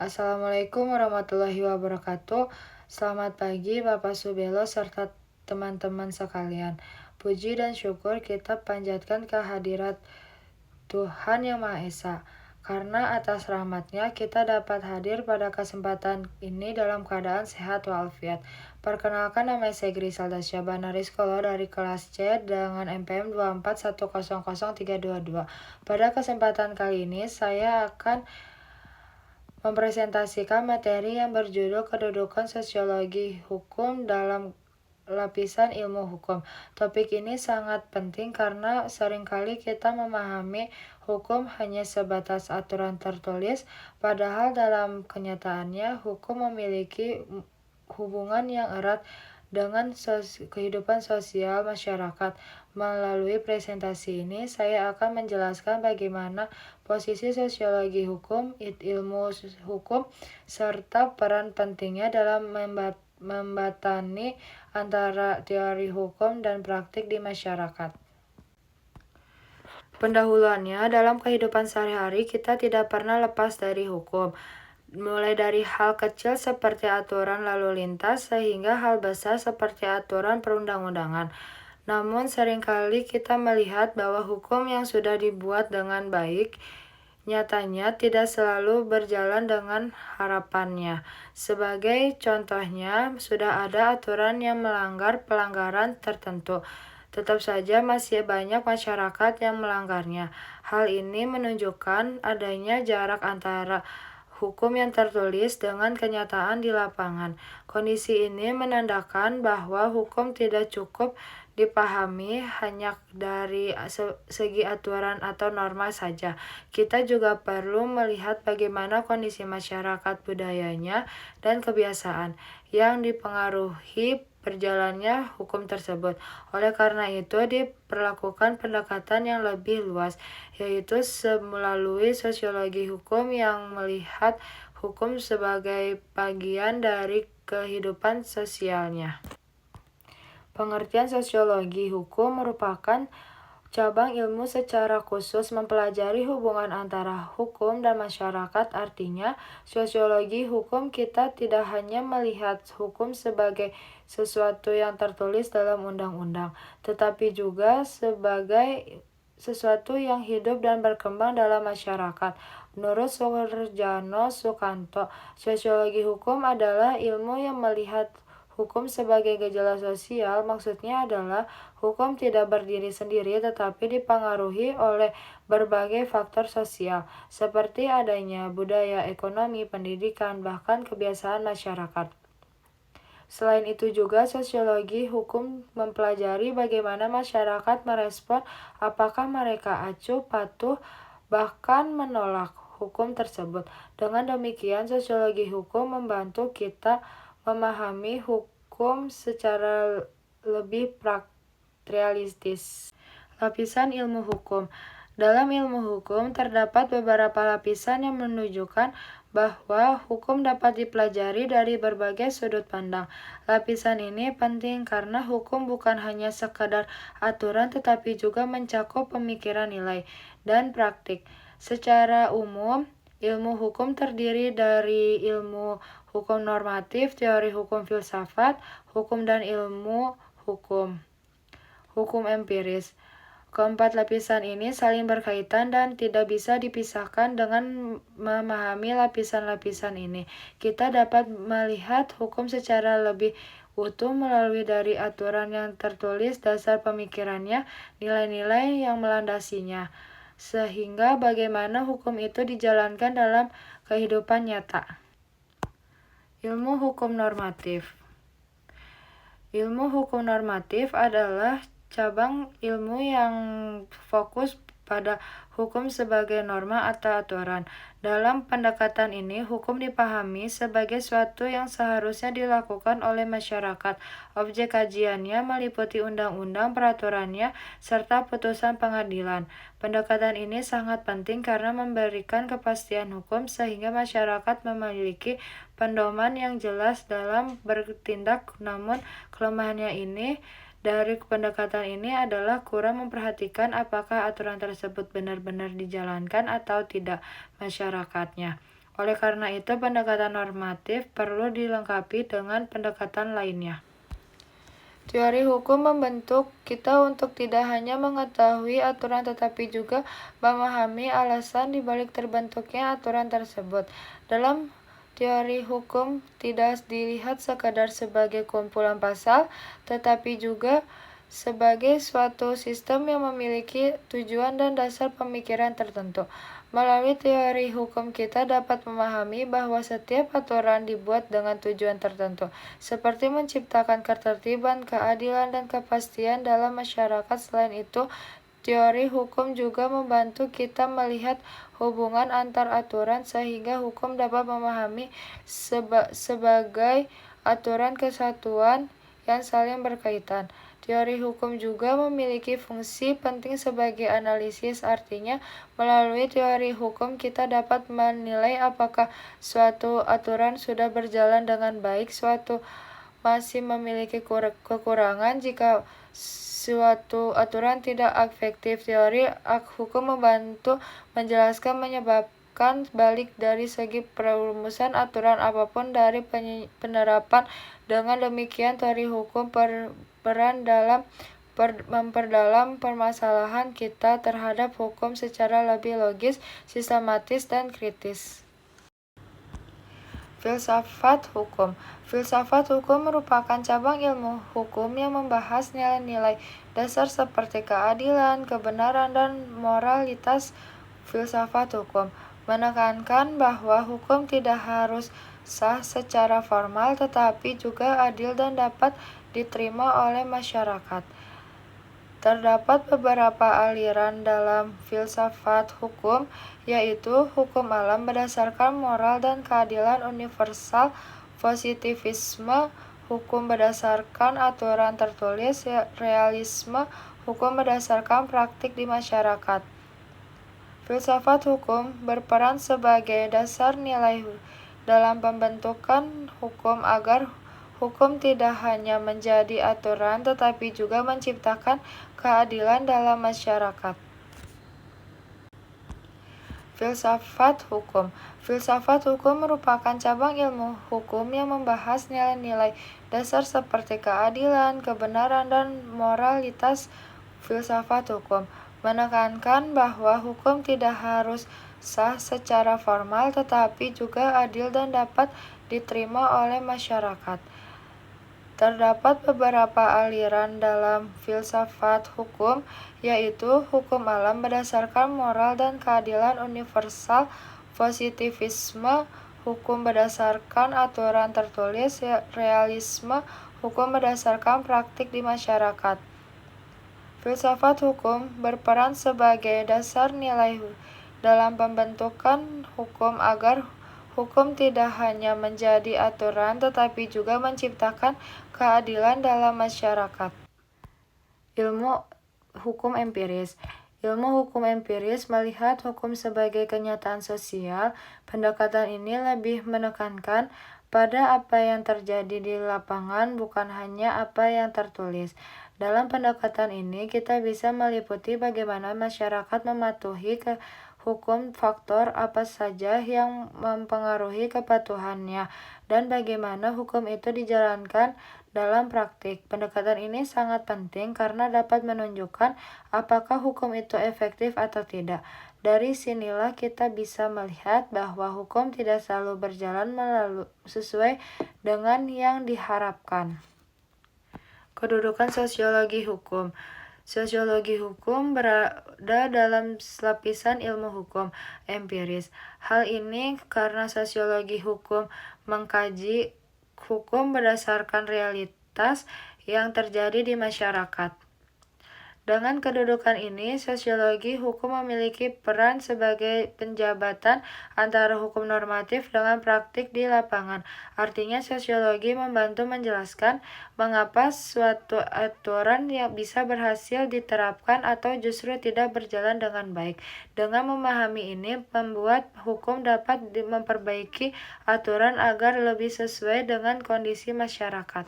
Assalamualaikum warahmatullahi wabarakatuh. Selamat pagi Bapak Subelo serta teman-teman sekalian. Puji dan syukur kita panjatkan kehadirat Tuhan Yang Maha Esa. Karena atas rahmat-Nya kita dapat hadir pada kesempatan ini dalam keadaan sehat walafiat. Perkenalkan, nama saya Griselda Syabana Rizkolo dari kelas C dengan NPM 241000322. Pada kesempatan kali ini saya akan mempresentasikan materi yang berjudul Kedudukan Sosiologi Hukum dalam lapisan ilmu hukum. Topik ini sangat penting karena seringkali kita memahami hukum hanya sebatas aturan tertulis, padahal dalam kenyataannya hukum memiliki hubungan yang erat dengan kehidupan sosial masyarakat. Melalui presentasi ini, saya akan menjelaskan bagaimana posisi sosiologi hukum, ilmu hukum, serta peran pentingnya dalam membatani antara teori hukum dan praktik di masyarakat. Pendahuluannya, dalam kehidupan sehari-hari kita tidak pernah lepas dari hukum. Mulai dari hal kecil seperti aturan lalu lintas sehingga hal besar seperti aturan perundang-undangan. Namun seringkali kita melihat bahwa hukum yang sudah dibuat dengan baik nyatanya tidak selalu berjalan dengan harapannya. Sebagai contohnya, sudah ada aturan yang melanggar pelanggaran tertentu. Tetap saja masih banyak masyarakat yang melanggarnya. Hal ini menunjukkan adanya jarak antara hukum yang tertulis dengan kenyataan di lapangan. Kondisi ini menandakan bahwa hukum tidak cukup dipahami hanya dari segi aturan atau norma saja. Kita juga perlu melihat bagaimana kondisi masyarakat, budayanya, dan kebiasaan yang dipengaruhi berjalannya hukum tersebut. Oleh karena itu, diperlakukan pendekatan yang lebih luas, yaitu melalui sosiologi hukum yang melihat hukum sebagai bagian dari kehidupan sosialnya. Pengertian sosiologi hukum merupakan cabang ilmu secara khusus mempelajari hubungan antara hukum dan masyarakat. Artinya, sosiologi hukum kita tidak hanya melihat hukum sebagai sesuatu yang tertulis dalam undang-undang, tetapi juga sebagai sesuatu yang hidup dan berkembang dalam masyarakat. Menurut Surjano Sukanto, sosiologi hukum adalah ilmu yang melihat hukum sebagai gejala sosial. Maksudnya adalah hukum tidak berdiri sendiri tetapi dipengaruhi oleh berbagai faktor sosial seperti adanya budaya, ekonomi, pendidikan, bahkan kebiasaan masyarakat. Selain itu juga sosiologi hukum mempelajari bagaimana masyarakat merespon, apakah mereka acuh, patuh, bahkan menolak hukum tersebut. Dengan demikian, sosiologi hukum membantu kita memahami hukum secara lebih realistis. Lapisan ilmu hukum. Dalam ilmu hukum terdapat beberapa lapisan yang menunjukkan bahwa hukum dapat dipelajari dari berbagai sudut pandang. Lapisan ini penting karena hukum bukan hanya sekadar aturan tetapi juga mencakup pemikiran, nilai, dan praktik. Secara umum, ilmu hukum terdiri dari ilmu hukum normatif, teori hukum filsafat, hukum dan ilmu hukum empiris. Keempat lapisan ini saling berkaitan dan tidak bisa dipisahkan. Dengan memahami lapisan-lapisan ini, kita dapat melihat hukum secara lebih utuh melalui dari aturan yang tertulis, dasar pemikirannya, nilai-nilai yang melandasinya, sehingga bagaimana hukum itu dijalankan dalam kehidupan nyata. Ilmu hukum normatif. Ilmu hukum normatif adalah cabang ilmu yang fokus pada hukum sebagai norma atau aturan. Dalam pendekatan ini, hukum dipahami sebagai suatu yang seharusnya dilakukan oleh masyarakat. Objek kajiannya meliputi undang-undang, peraturannya, serta putusan pengadilan. Pendekatan ini sangat penting karena memberikan kepastian hukum sehingga masyarakat memiliki pedoman yang jelas dalam bertindak. Namun, kelemahannya dari pendekatan ini adalah kurang memperhatikan apakah aturan tersebut benar-benar dijalankan atau tidak masyarakatnya. Oleh karena itu, pendekatan normatif perlu dilengkapi dengan pendekatan lainnya. Teori hukum membentuk kita untuk tidak hanya mengetahui aturan tetapi juga memahami alasan dibalik terbentuknya aturan tersebut. Dalam teori hukum tidak dilihat sekadar sebagai kumpulan pasal, tetapi juga sebagai suatu sistem yang memiliki tujuan dan dasar pemikiran tertentu. Melalui teori hukum kita dapat memahami bahwa setiap aturan dibuat dengan tujuan tertentu, seperti menciptakan ketertiban, keadilan, dan kepastian dalam masyarakat. Selain itu, teori hukum juga membantu kita melihat hubungan antar aturan sehingga hukum dapat memahami sebagai aturan kesatuan yang saling berkaitan. Teori hukum juga memiliki fungsi penting sebagai analisis, artinya melalui teori hukum kita dapat menilai apakah suatu aturan sudah berjalan dengan baik, suatu masih memiliki kekurangan, jika suatu aturan tidak efektif. Teori hukum membantu menjelaskan menyebabkan balik dari segi perumusan aturan apapun dari penerapan. Dengan demikian, teori hukum berperan dalam memperdalam permasalahan kita terhadap hukum secara lebih logis, sistematis, dan kritis. Filsafat hukum. Filsafat hukum merupakan cabang ilmu hukum yang membahas nilai-nilai dasar seperti keadilan, kebenaran, dan moralitas. Filsafat hukum menekankan bahwa hukum tidak harus sah secara formal tetapi juga adil dan dapat diterima oleh masyarakat. Terdapat beberapa aliran dalam filsafat hukum, yaitu hukum alam berdasarkan moral dan keadilan universal, positivisme, hukum berdasarkan aturan tertulis, realisme, hukum berdasarkan praktik di masyarakat. Filsafat hukum berperan sebagai dasar nilai dalam pembentukan hukum agar hukum tidak hanya menjadi aturan tetapi juga menciptakan keadilan dalam masyarakat. Filsafat hukum. Filsafat hukum merupakan cabang ilmu hukum yang membahas nilai-nilai dasar seperti keadilan, kebenaran, dan moralitas. Filsafat hukum menekankan bahwa hukum tidak harus sah secara formal tetapi juga adil dan dapat diterima oleh masyarakat. Terdapat beberapa aliran dalam filsafat hukum, yaitu hukum alam berdasarkan moral dan keadilan universal, positivisme, hukum berdasarkan aturan tertulis, realisme, hukum berdasarkan praktik di masyarakat. Filsafat hukum berperan sebagai dasar nilai dalam pembentukan hukum agar hukum tidak hanya menjadi aturan tetapi juga menciptakan keadilan dalam masyarakat. Ilmu hukum empiris. Ilmu hukum empiris melihat hukum sebagai kenyataan sosial. Pendekatan ini lebih menekankan pada apa yang terjadi di lapangan, bukan hanya apa yang tertulis. Dalam pendekatan ini, kita bisa meliputi bagaimana masyarakat mematuhi hukum, faktor apa saja yang mempengaruhi kepatuhannya, dan bagaimana hukum itu dijalankan dalam praktik. Pendekatan ini sangat penting karena dapat menunjukkan apakah hukum itu efektif atau tidak. Dari sinilah kita bisa melihat bahwa hukum tidak selalu berjalan sesuai dengan yang diharapkan. Kedudukan sosiologi hukum. Sosiologi hukum berada dalam lapisan ilmu hukum empiris. Hal ini karena sosiologi hukum mengkaji hukum berdasarkan realitas yang terjadi di masyarakat. Dengan kedudukan ini, sosiologi hukum memiliki peran sebagai penjabatan antara hukum normatif dengan praktik di lapangan. Artinya, sosiologi membantu menjelaskan mengapa suatu aturan yang bisa berhasil diterapkan atau justru tidak berjalan dengan baik. Dengan memahami ini, membuat hukum dapat memperbaiki aturan agar lebih sesuai dengan kondisi masyarakat.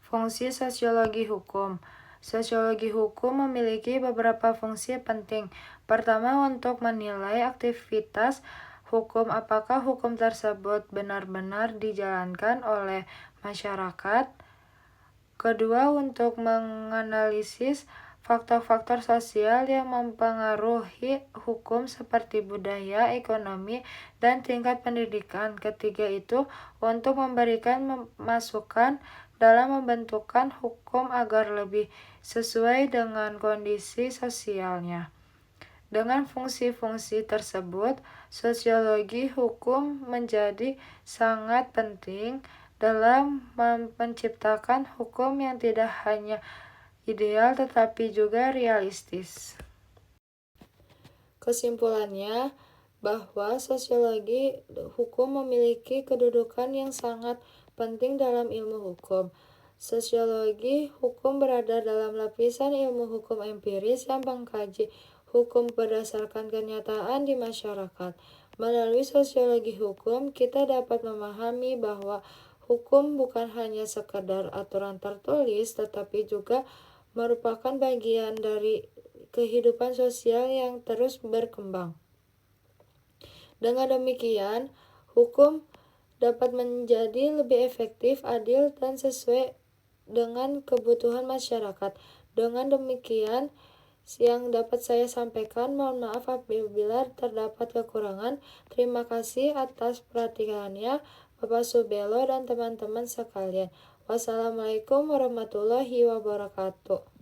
Fungsi sosiologi hukum. Sosiologi hukum memiliki beberapa fungsi penting. Pertama, untuk menilai aktivitas hukum, apakah hukum tersebut benar-benar dijalankan oleh masyarakat. Kedua, untuk menganalisis faktor-faktor sosial yang mempengaruhi hukum seperti budaya, ekonomi, dan tingkat pendidikan. Ketiga itu untuk memberikan masukan dalam membentukkan hukum agar lebih sesuai dengan kondisi sosialnya. Dengan fungsi-fungsi tersebut, sosiologi hukum menjadi sangat penting dalam menciptakan hukum yang tidak hanya ideal tetapi juga realistis. Kesimpulannya, bahwa sosiologi hukum memiliki kedudukan yang sangat penting dalam ilmu hukum. Sosiologi hukum berada dalam lapisan ilmu hukum empiris yang mengkaji hukum berdasarkan kenyataan di masyarakat. Melalui sosiologi hukum, kita dapat memahami bahwa hukum bukan hanya sekedar aturan tertulis, tetapi juga merupakan bagian dari kehidupan sosial yang terus berkembang. Dengan demikian, hukum dapat menjadi lebih efektif, adil, dan sesuai dengan kebutuhan masyarakat. Dengan demikian, yang dapat saya sampaikan. Mohon maaf apabila terdapat kekurangan. Terima kasih atas perhatiannya, Bapak Subelo dan teman-teman sekalian. Wassalamualaikum warahmatullahi wabarakatuh.